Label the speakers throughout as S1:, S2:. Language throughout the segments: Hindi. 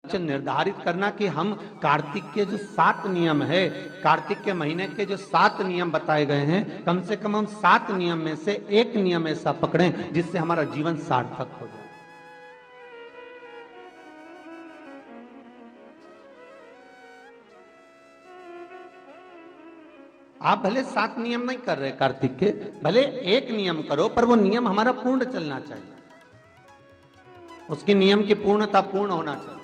S1: लक्ष्य निर्धारित करना कि हम कार्तिक के जो 7 नियम है, कार्तिक के महीने के जो 7 नियम बताए गए हैं, कम से कम हम 7 नियम में से एक नियम ऐसा पकड़ें जिससे हमारा जीवन सार्थक हो जाए। आप भले 7 नियम नहीं कर रहे कार्तिक के, भले एक नियम करो, पर वो नियम हमारा पूर्ण चलना चाहिए, उसकी नियम की पूर्णता पूर्ण होना चाहिए।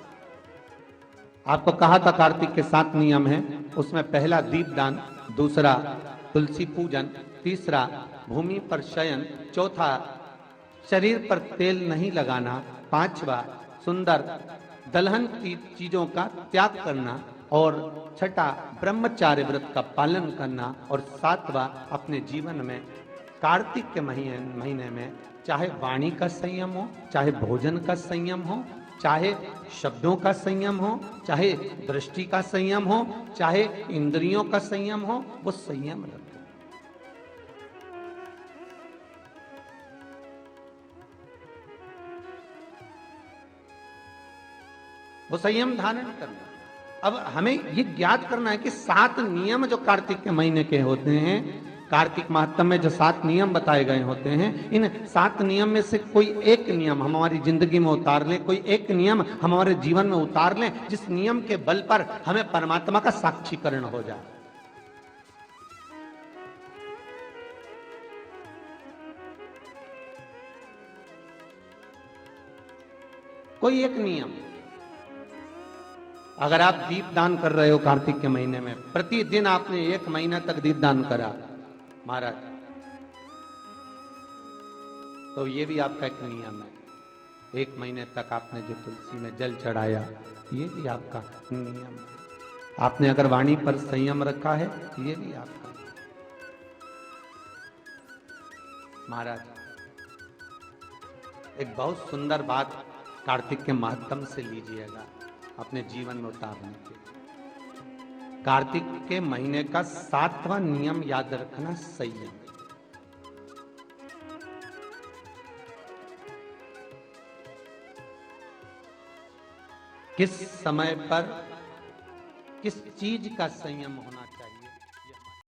S1: आपको कहा था कार्तिक के 7 नियम हैं, उसमें पहला दीपदान, दूसरा तुलसी पूजन, तीसरा भूमि पर शयन, चौथा शरीर पर तेल नहीं लगाना, पांचवा सुंदर दलहन की चीजों का त्याग करना, और छठा ब्रह्मचार्य व्रत का पालन करना, और सातवां अपने जीवन में कार्तिक के महीने में चाहे वाणी का संयम हो, चाहे भोजन का संयम हो, चाहे शब्दों का संयम हो, चाहे दृष्टि का संयम हो, चाहे इंद्रियों का संयम हो, वो संयम रखें। वो संयम धारण करना। अब हमें ये ज्ञात करना है कि 7 नियम जो कार्तिक के महीने के होते हैं, कार्तिक माह में जो 7 नियम बताए गए होते हैं, इन 7 नियम में से कोई एक नियम हम हमारी जिंदगी में उतार लें, कोई एक नियम हम हमारे जीवन में उतार लें, जिस नियम के बल पर हमें परमात्मा का साक्षीकरण हो जाए। कोई एक नियम। अगर आप दीप दान कर रहे हो कार्तिक के महीने में, प्रतिदिन आपने 1 महीना तक दीप दान करा महाराज, तो ये भी आपका एक नियम है। 1 महीने तक आपने जो तुलसी में जल चढ़ाया, ये भी आपका नियम है। आपने अगर वाणी पर संयम रखा है, ये भी आपका महाराज। एक बहुत सुंदर बात कार्तिक के महात्म से लीजिएगा अपने जीवन में उतारने के। कार्तिक के महीने का 7वां नियम याद रखना, संयम। किस समय पर किस चीज का संयम होना चाहिए।